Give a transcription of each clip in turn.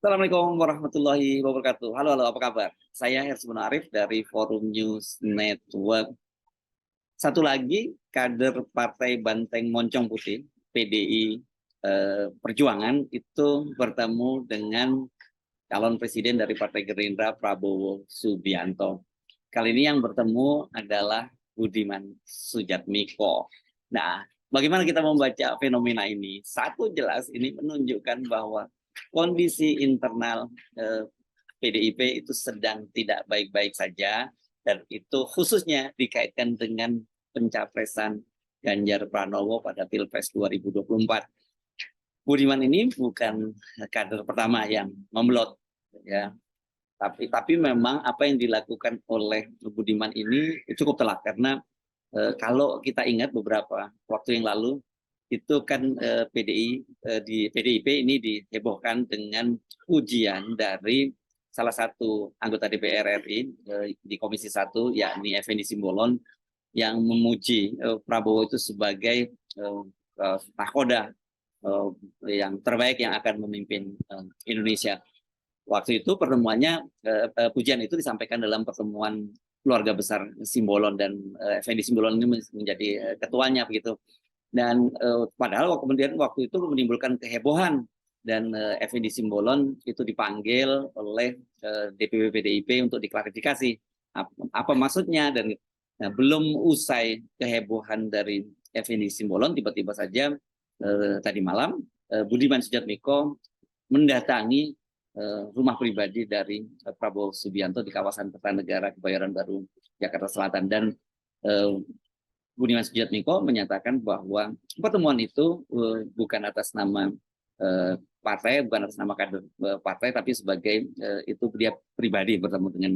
Assalamualaikum warahmatullahi wabarakatuh. Halo, halo, apa kabar? Saya Hersman Arif dari Forum News Network. Satu lagi kader Partai Banteng Moncong Putih, PDI Perjuangan, itu bertemu dengan calon presiden dari Partai Gerindra, Prabowo Subianto. Kali ini yang bertemu adalah Budiman Sujatmiko. Nah, bagaimana kita membaca fenomena ini? Satu jelas ini menunjukkan bahwa kondisi internal PDIP itu sedang tidak baik-baik saja, dan itu khususnya dikaitkan dengan pencapresan Ganjar Pranowo pada Pilpres 2024. Budiman ini bukan kader pertama yang membelot, ya. Tapi memang apa yang dilakukan oleh Budiman ini cukup telak, karena kalau kita ingat beberapa waktu yang lalu itu kan di PDIP ini dihebohkan dengan ujian dari salah satu anggota DPR RI di Komisi 1, yakni Effendi Simbolon, yang memuji Prabowo itu sebagai nakoda yang terbaik yang akan memimpin Indonesia. Waktu itu pertemuannya, pujian itu disampaikan dalam pertemuan keluarga besar Simbolon, dan Effendi Simbolon ini menjadi ketuanya begitu. Dan padahal kemudian waktu itu menimbulkan kehebohan, dan Effendi Simbolon itu dipanggil oleh DPP PDIP untuk diklarifikasi apa maksudnya. Dan belum usai kehebohan dari Effendi Simbolon, tiba-tiba saja tadi malam Budiman Sujatmiko mendatangi rumah pribadi dari Prabowo Subianto di kawasan Kertanegara, Kebayoran Baru, Jakarta Selatan. Dan Budiman Sujatmiko menyatakan bahwa pertemuan itu bukan atas nama partai, bukan atas nama kader partai, tapi sebagai itu dia pribadi bertemu dengan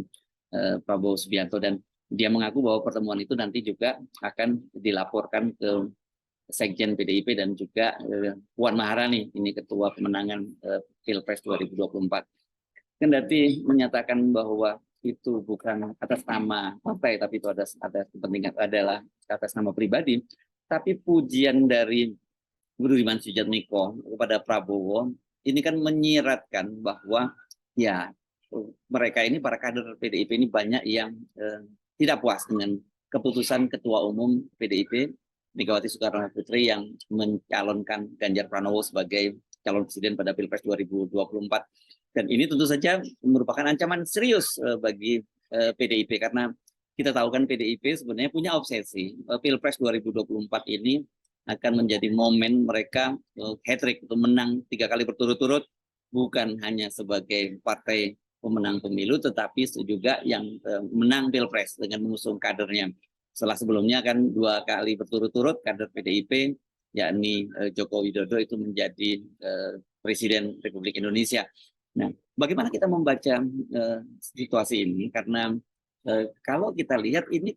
Prabowo Subianto. Dan dia mengaku bahwa pertemuan itu nanti juga akan dilaporkan ke Sekjen PDIP dan juga Puan Maharani, ini ketua pemenangan Pilpres 2024. Kendati menyatakan bahwa itu bukan atas nama partai, tapi itu ada kepentingan, adalah atas nama pribadi. Tapi pujian dari Budiman Sujatmiko kepada Prabowo ini kan menyiratkan bahwa ya mereka ini, para kader PDIP ini, banyak yang tidak puas dengan keputusan Ketua Umum PDIP Megawati Soekarno Putri yang mencalonkan Ganjar Pranowo sebagai calon presiden pada Pilpres 2024. Dan ini tentu saja merupakan ancaman serius bagi PDIP, karena kita tahu kan PDIP sebenarnya punya obsesi. Pilpres 2024 ini akan menjadi momen mereka hat-trick, untuk menang 3 kali berturut-turut, bukan hanya sebagai partai pemenang pemilu, tetapi juga yang menang Pilpres dengan mengusung kadernya. Setelah sebelumnya kan 2 kali berturut-turut kader PDIP, yakni Joko Widodo, itu menjadi Presiden Republik Indonesia. Nah, bagaimana kita membaca situasi ini? Karena kalau kita lihat ini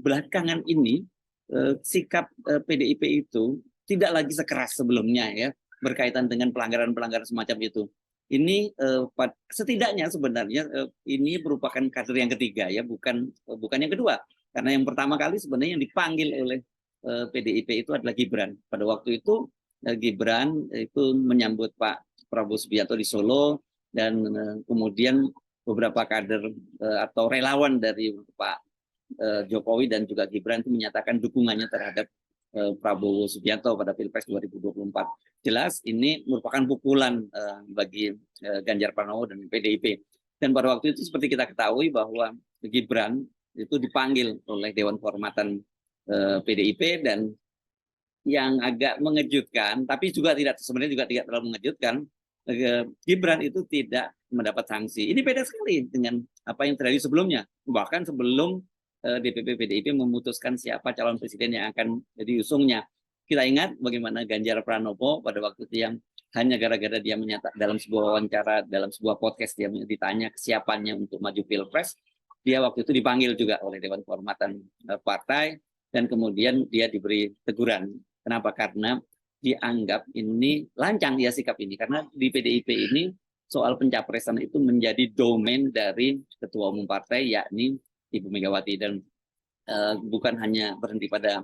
belakangan ini sikap PDIP itu tidak lagi sekeras sebelumnya, ya, berkaitan dengan pelanggaran-pelanggaran semacam itu. Ini setidaknya sebenarnya ini merupakan kader yang ketiga, ya, bukan yang kedua. Karena yang pertama kali sebenarnya yang dipanggil oleh PDIP itu adalah Gibran. Pada waktu itu Gibran itu menyambut Pak Prabowo Subianto di Solo, dan kemudian beberapa kader atau relawan dari Pak Jokowi dan juga Gibran itu menyatakan dukungannya terhadap Prabowo Subianto pada Pilpres 2024. Jelas ini merupakan pukulan bagi Ganjar Pranowo dan PDIP. Dan pada waktu itu seperti kita ketahui bahwa Gibran itu dipanggil oleh Dewan Kehormatan PDIP, dan yang agak mengejutkan, tapi juga sebenarnya juga tidak terlalu mengejutkan, Gibran itu tidak mendapat sanksi. Ini beda sekali dengan apa yang terjadi sebelumnya. Bahkan sebelum DPP PDIP memutuskan siapa calon presiden yang akan diusungnya. Kita ingat bagaimana Ganjar Pranowo pada waktu itu, yang hanya gara-gara dia menyatakan dalam sebuah wawancara, dalam sebuah podcast, dia ditanya kesiapannya untuk maju Pilpres, dia waktu itu dipanggil juga oleh Dewan Kehormatan Partai, dan kemudian dia diberi teguran. Kenapa? Karena dianggap ini lancang ya sikap ini, karena di PDIP ini soal pencapresan itu menjadi domain dari Ketua Umum Partai, yakni Ibu Megawati. Dan bukan hanya berhenti pada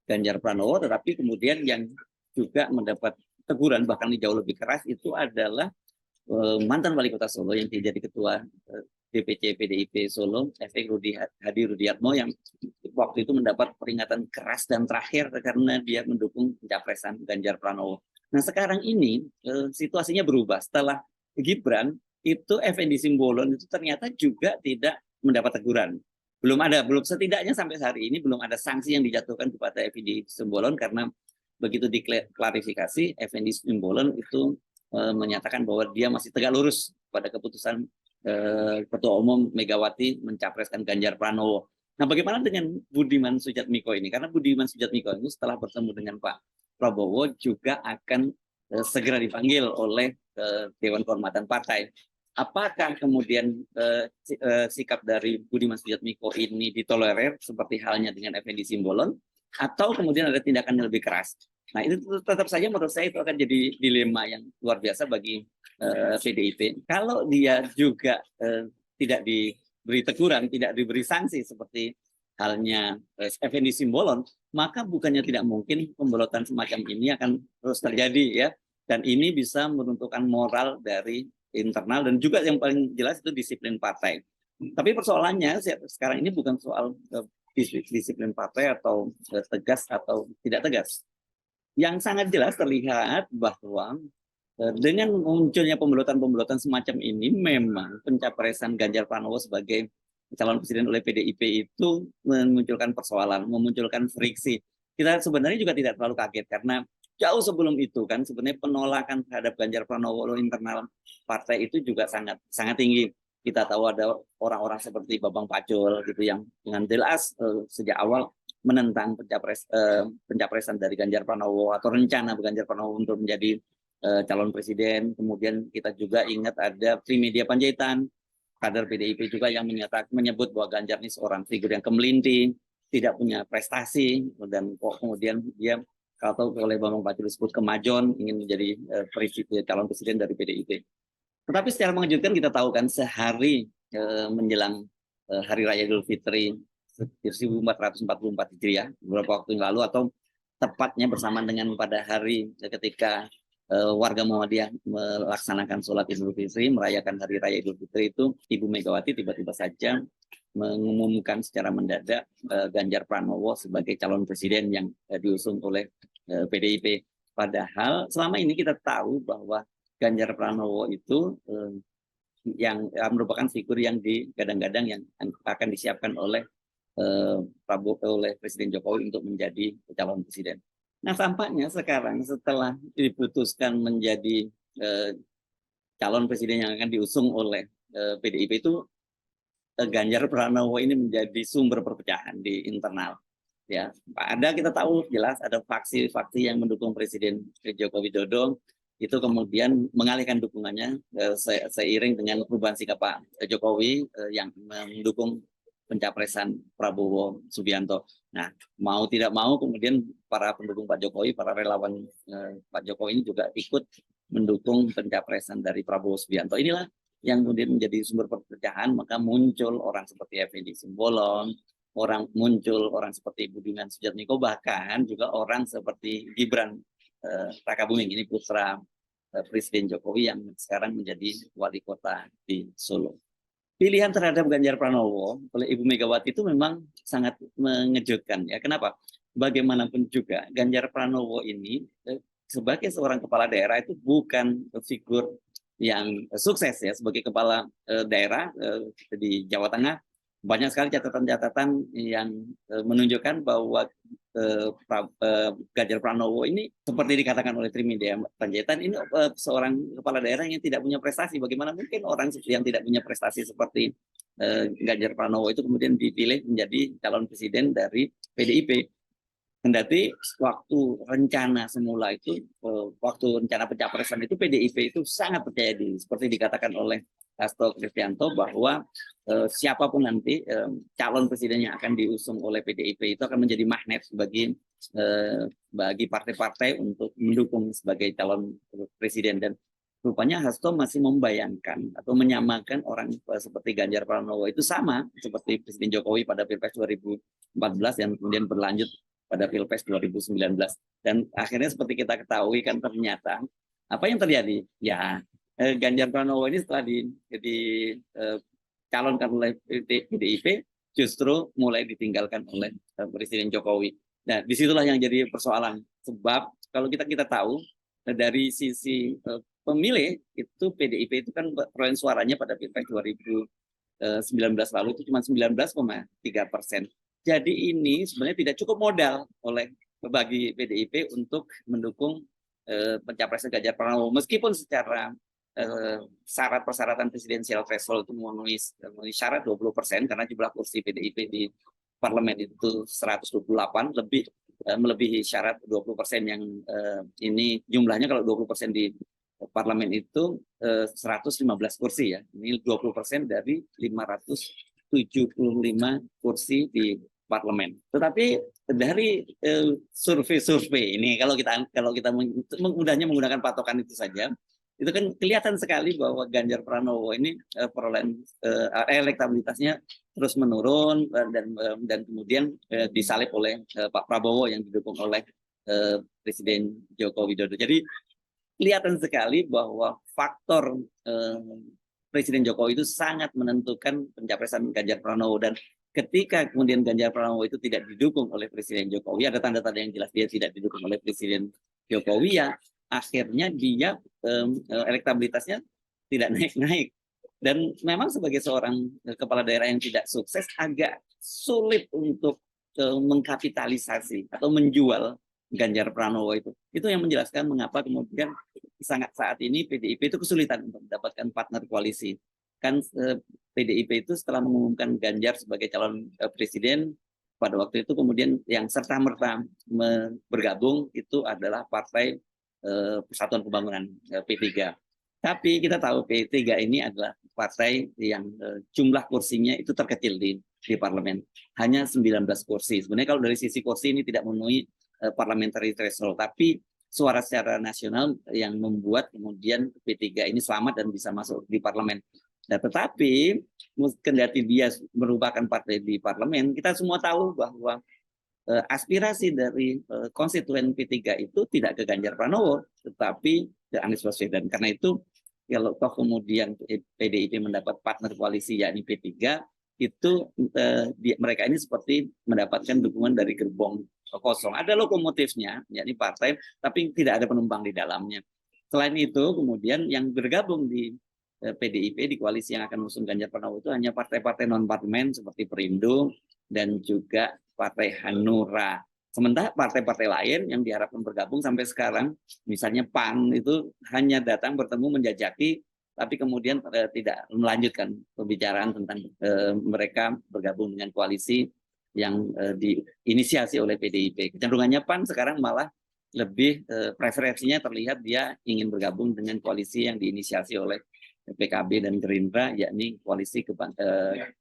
Ganjar Pranowo, tetapi kemudian yang juga mendapat teguran bahkan jauh lebih keras itu adalah mantan wali kota Solo yang jadi ketua DPC PDIP Solo, FX Hadi Rudiatmo, yang waktu itu mendapat peringatan keras dan terakhir karena dia mendukung pencapresan Ganjar Pranowo. Nah sekarang ini situasinya berubah. Setelah Gibran, itu Effendi Simbolon itu ternyata juga tidak mendapat teguran. Belum setidaknya sampai hari ini belum ada sanksi yang dijatuhkan kepada Effendi Simbolon karena begitu diklarifikasi, Effendi Simbolon itu menyatakan bahwa dia masih tegak lurus pada keputusan Ketua Umum Megawati mencapreskan Ganjar Pranowo. Nah, bagaimana dengan Budiman Sujatmiko ini? Karena Budiman Sujatmiko ini setelah bertemu dengan Pak Prabowo juga akan segera dipanggil oleh Dewan Kehormatan Partai. Apakah kemudian sikap dari Budiman Sujatmiko ini ditolerir seperti halnya dengan Effendi Simbolon, atau kemudian ada tindakan yang lebih keras? Nah, itu tetap saja menurut saya itu akan jadi dilema yang luar biasa bagi PDIP. Kalau dia juga tidak diberi teguran, tidak diberi sanksi seperti halnya Effendi Simbolon, maka bukannya tidak mungkin pembolotan semacam ini akan terus terjadi ya. Dan ini bisa menentukan moral dari internal dan juga yang paling jelas itu disiplin partai. Tapi persoalannya sekarang ini bukan soal disiplin partai atau tegas atau tidak tegas. Yang sangat jelas terlihat bahwa dengan munculnya pembelotan-pembelotan semacam ini, memang pencapresan Ganjar Pranowo sebagai calon presiden oleh PDIP itu memunculkan persoalan, memunculkan friksi. Kita sebenarnya juga tidak terlalu kaget karena jauh sebelum itu kan sebenarnya penolakan terhadap Ganjar Pranowo oleh internal partai itu juga sangat sangat tinggi. Kita tahu ada orang-orang seperti Bambang Pacul gitu yang dengan jelas sejak awal menentang pencapresan dari Ganjar Pranowo atau rencana Ganjar Pranowo untuk menjadi calon presiden. Kemudian kita juga ingat ada Trimedia Panjaitan, kader PDIP juga yang menyebut bahwa Ganjar ini seorang figur yang kemelinting, tidak punya prestasi, dan kemudian dia kalau oleh Bambang Pacul disebut kemajon, ingin menjadi calon presiden dari PDIP. Tetapi secara mengejutkan kita tahu kan sehari menjelang Hari Raya Idul Fitri 1444 Hijriah, beberapa waktu yang lalu, atau tepatnya bersamaan dengan pada hari ketika warga Muhammadiyah melaksanakan sholat Idul Fitri, merayakan Hari Raya Idul Fitri itu, Ibu Megawati tiba-tiba saja mengumumkan secara mendadak Ganjar Pranowo sebagai calon presiden yang diusung oleh PDIP. Padahal selama ini kita tahu bahwa Ganjar Pranowo itu yang merupakan figur yang digadang-gadang yang akan disiapkan oleh Prabowo, oleh Presiden Jokowi untuk menjadi calon presiden. Nah, tampaknya sekarang setelah diputuskan menjadi calon presiden yang akan diusung oleh PDIP itu, Ganjar Pranowo ini menjadi sumber perpecahan di internal. Ya, ada, kita tahu jelas ada faksi-faksi yang mendukung Presiden Joko Widodo itu kemudian mengalihkan dukungannya seiring dengan perubahan sikap Pak Jokowi yang mendukung pencapresan Prabowo Subianto. Nah, mau tidak mau kemudian para pendukung Pak Jokowi, para relawan Pak Jokowi ini juga ikut mendukung pencapresan dari Prabowo Subianto. Inilah yang kemudian menjadi sumber perpecahan, maka muncul orang seperti Effendi Simbolon, muncul orang seperti Budiman Sujatmiko, bahkan juga orang seperti Gibran Rakabuming, ini putra Presiden Jokowi yang sekarang menjadi wali kota di Solo. Pilihan terhadap Ganjar Pranowo oleh Ibu Megawati itu memang sangat mengejutkan ya. Kenapa? Bagaimanapun juga Ganjar Pranowo ini sebagai seorang kepala daerah itu bukan figur yang sukses ya sebagai kepala daerah di Jawa Tengah. Banyak sekali catatan-catatan yang menunjukkan bahwa Ganjar Pranowo ini seperti dikatakan oleh Trimedia Panjaitan ini seorang kepala daerah yang tidak punya prestasi. Bagaimana mungkin orang yang tidak punya prestasi seperti Ganjar Pranowo itu kemudian dipilih menjadi calon presiden dari PDIP? Kendati waktu rencana semula itu, waktu rencana pencapresan itu PDIP itu sangat percaya diri, seperti dikatakan oleh Hasto Kristianto bahwa siapapun nanti calon presiden yang akan diusung oleh PDIP itu akan menjadi magnet bagi partai-partai untuk mendukung sebagai calon presiden. Dan rupanya Hasto masih membayangkan atau menyamakan orang seperti Ganjar Pranowo itu sama seperti Presiden Jokowi pada Pilpres 2014 yang kemudian berlanjut pada Pilpres 2019. Dan akhirnya seperti kita ketahui kan ternyata apa yang terjadi? Ya, Ganjar Pranowo ini setelah calonkan oleh PDIP justru mulai ditinggalkan oleh Presiden Jokowi. Nah, disitulah yang jadi persoalan. Sebab kalau kita tahu dari sisi pemilih itu PDIP itu kan perolehan suaranya pada Pilpres 2019 lalu itu cuma 19,3%. Jadi ini sebenarnya tidak cukup modal bagi PDIP untuk mendukung pencapresan Ganjar Pranowo, meskipun secara syarat persyaratan presidensial threshold itu memenuhi syarat 20% karena jumlah kursi PDIP di parlemen itu 128, melebihi syarat 20% yang ini jumlahnya kalau 20% di parlemen itu 115 kursi ya. Ini 20% dari 575 kursi di parlemen. Tetapi dari survei-survei ini kalau kita mudahnya menggunakan patokan itu saja, itu kan kelihatan sekali bahwa Ganjar Pranowo ini perolehan elektabilitasnya terus menurun dan kemudian disalib oleh Pak Prabowo yang didukung oleh Presiden Joko Widodo. Jadi kelihatan sekali bahwa faktor Presiden Jokowi itu sangat menentukan pencapresan Ganjar Pranowo, dan ketika kemudian Ganjar Pranowo itu tidak didukung oleh Presiden Jokowi, ada tanda-tanda yang jelas dia tidak didukung oleh Presiden Jokowi, ya akhirnya dia elektabilitasnya tidak naik-naik. Dan memang sebagai seorang kepala daerah yang tidak sukses agak sulit untuk mengkapitalisasi atau menjual Ganjar Pranowo itu. Itu yang menjelaskan mengapa kemudian saat ini PDIP itu kesulitan untuk mendapatkan partner koalisi. Kan PDIP itu setelah mengumumkan Ganjar sebagai calon presiden, pada waktu itu kemudian yang serta-merta bergabung itu adalah Partai Persatuan Pembangunan P3. Tapi kita tahu P3 ini adalah partai yang jumlah kursinya itu terkecil di parlemen, hanya 19 kursi. Sebenarnya kalau dari sisi kursi ini tidak memenuhi parliamentary threshold, tapi suara secara nasional yang membuat kemudian P3 ini selamat dan bisa masuk di parlemen. Nah, tetapi kendati dia merupakan partai di parlemen, kita semua tahu bahwa aspirasi dari konstituen P3 itu tidak ke Ganjar Pranowo, tetapi ke Anies Baswedan. Karena itu kalau toh kemudian PDIP mendapat partner koalisi yakni P3, itu mereka ini seperti mendapatkan dukungan dari gerbong kosong. Ada lokomotifnya, yakni partai, tapi tidak ada penumpang di dalamnya. Selain itu, kemudian yang bergabung di PDIP di koalisi yang akan mengusung Ganjar Pranowo itu hanya partai-partai non-parlemen seperti Perindo dan juga Partai Hanura. Sementara partai-partai lain yang diharapkan bergabung sampai sekarang, misalnya PAN itu hanya datang bertemu menjajaki, tapi kemudian tidak melanjutkan pembicaraan tentang mereka bergabung dengan koalisi yang diinisiasi oleh PDIP. Kecenderungannya PAN sekarang malah lebih preferensinya terlihat dia ingin bergabung dengan koalisi yang diinisiasi oleh PKB dan Gerindra, yakni koalisi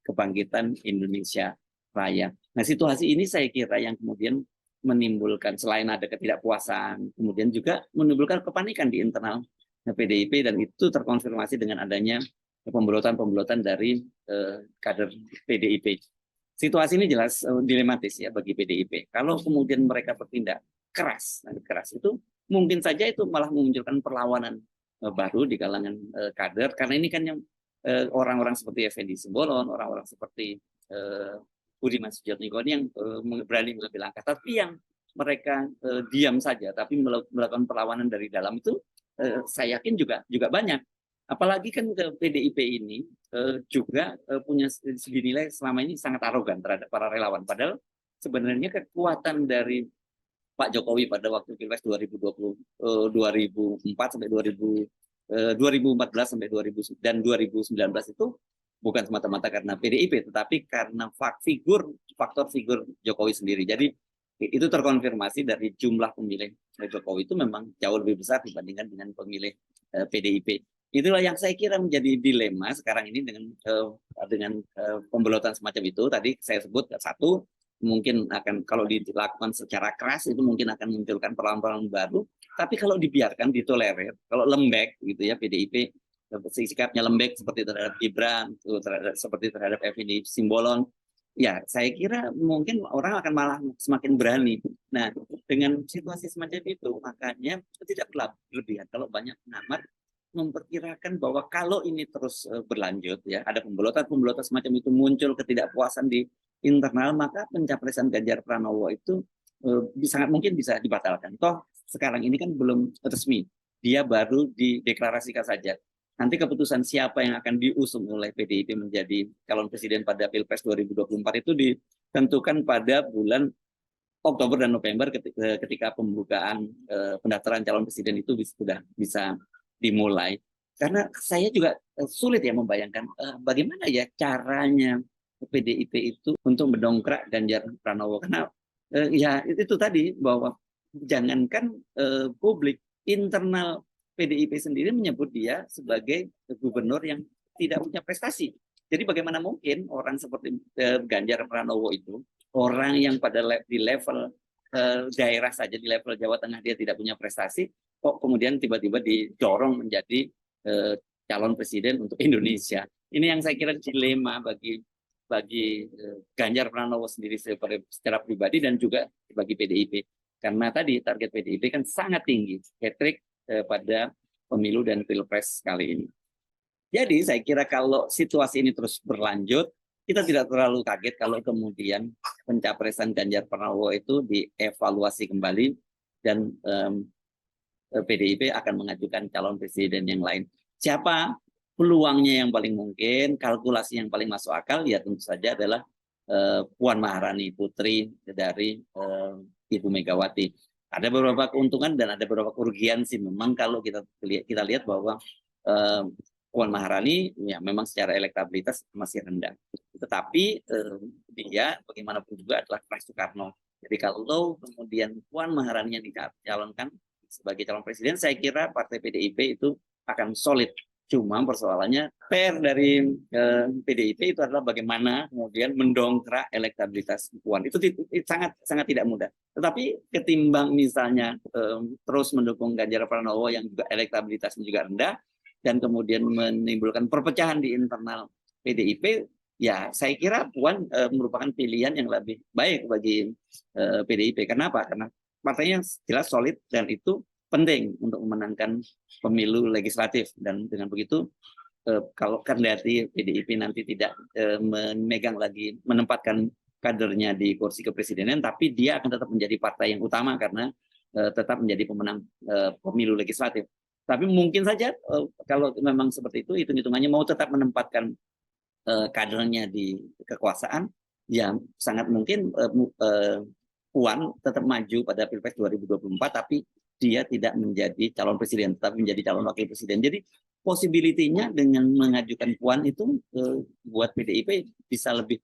kebangkitan Indonesia Raya. Nah, situasi ini saya kira yang kemudian menimbulkan, selain ada ketidakpuasan, kemudian juga menimbulkan kepanikan di internal PDIP, dan itu terkonfirmasi dengan adanya pembelotan-pembelotan dari kader PDIP. Situasi ini jelas dilematis ya bagi PDIP. Kalau kemudian mereka bertindak keras itu mungkin saja itu malah memunculkan perlawanan baru di kalangan kader, karena ini kan yang orang-orang seperti Effendi Simbolon, orang-orang seperti Budiman Sujatmiko yang berani mengambil langkah, tapi yang mereka diam saja tapi melakukan perlawanan dari dalam itu saya yakin juga banyak. Apalagi kan ke PDIP ini juga punya segi nilai selama ini sangat arogan terhadap para relawan. Padahal sebenarnya kekuatan dari Pak Jokowi pada waktu Pilpres 2020, 2004 sampai 2014 sampai 2000 dan 2019 itu bukan semata-mata karena PDIP, tetapi karena faktor figur Jokowi sendiri. Jadi itu terkonfirmasi dari jumlah pemilih Jokowi itu memang jauh lebih besar dibandingkan dengan pemilih PDIP. Itulah yang saya kira menjadi dilema sekarang ini dengan pembelotan semacam itu. Tadi saya sebut satu, mungkin akan kalau dilakukan secara keras itu mungkin akan memunculkan perlawanan baru. Tapi kalau dibiarkan, ditolerir, kalau lembek gitu ya PDIP, sikapnya lembek seperti terhadap Gibran, seperti terhadap Effendi Simbolon, ya saya kira mungkin orang akan malah semakin berani. Nah, dengan situasi semacam itu, makanya tidak berlebihan kalau banyak pengamat memperkirakan bahwa kalau ini terus berlanjut, ya, ada pembelotan-pembelotan semacam itu muncul ketidakpuasan di internal, maka pencapresan Ganjar Pranowo itu sangat mungkin bisa dibatalkan. Toh sekarang ini kan belum resmi, dia baru dideklarasikan saja. Nanti keputusan siapa yang akan diusung oleh PDIP menjadi calon presiden pada Pilpres 2024 itu ditentukan pada bulan Oktober dan November ketika pembukaan pendaftaran calon presiden itu sudah bisa dimulai. Karena saya juga sulit ya membayangkan bagaimana ya caranya PDIP itu untuk mendongkrak Ganjar Pranowo. Karena ya itu tadi bahwa jangankan publik, internal PDIP sendiri menyebut dia sebagai gubernur yang tidak punya prestasi. Jadi bagaimana mungkin orang seperti Ganjar Pranowo itu, orang yang di level daerah saja, di level Jawa Tengah dia tidak punya prestasi, kok kemudian tiba-tiba didorong menjadi calon presiden untuk Indonesia. Ini yang saya kira dilema bagi Ganjar Pranowo sendiri secara pribadi dan juga bagi PDIP. Karena tadi target PDIP kan sangat tinggi, hat-trick pada pemilu dan pilpres kali ini. Jadi saya kira kalau situasi ini terus berlanjut, kita tidak terlalu kaget kalau kemudian pencapresan Ganjar Pranowo itu dievaluasi kembali dan PDIP akan mengajukan calon presiden yang lain. Siapa peluangnya yang paling mungkin, kalkulasi yang paling masuk akal, ya tentu saja adalah Puan Maharani, putri dari Ibu Megawati. Ada beberapa keuntungan dan ada beberapa kerugian sih memang kalau kita lihat bahwa Puan Maharani ya memang secara elektabilitas masih rendah. Tetapi dia bagaimanapun juga adalah Pres Soekarno. Jadi kalau kemudian Puan Maharani yang dicalonkan sebagai calon presiden, saya kira partai PDIP itu akan solid. Cuma persoalannya PR dari PDIP itu adalah bagaimana kemudian mendongkrak elektabilitas Puan. Itu sangat tidak mudah. Tetapi ketimbang misalnya terus mendukung Ganjar Pranowo yang juga elektabilitasnya juga rendah, dan kemudian menimbulkan perpecahan di internal PDIP, ya saya kira Puan merupakan pilihan yang lebih baik bagi PDIP. Kenapa? Karena partainya jelas solid dan itu penting untuk memenangkan pemilu legislatif. Dan dengan begitu, kalau kendati PDIP nanti tidak menempatkan kadernya di kursi kepresidenan, tapi dia akan tetap menjadi partai yang utama karena tetap menjadi pemenang pemilu legislatif. Tapi mungkin saja kalau memang seperti itu, hitung-hitungannya mau tetap menempatkan kadernya di kekuasaan, ya sangat mungkin Puan tetap maju pada Pilpres 2024, tapi dia tidak menjadi calon presiden, tetapi menjadi calon wakil presiden. Jadi possibility-nya dengan mengajukan Puan itu buat PDIP bisa lebih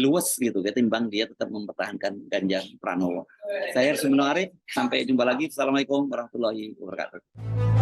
luas gitu ketimbang dia tetap mempertahankan Ganjar Pranowo. Saya Hersum Arif, sampai jumpa lagi. Assalamualaikum warahmatullahi wabarakatuh.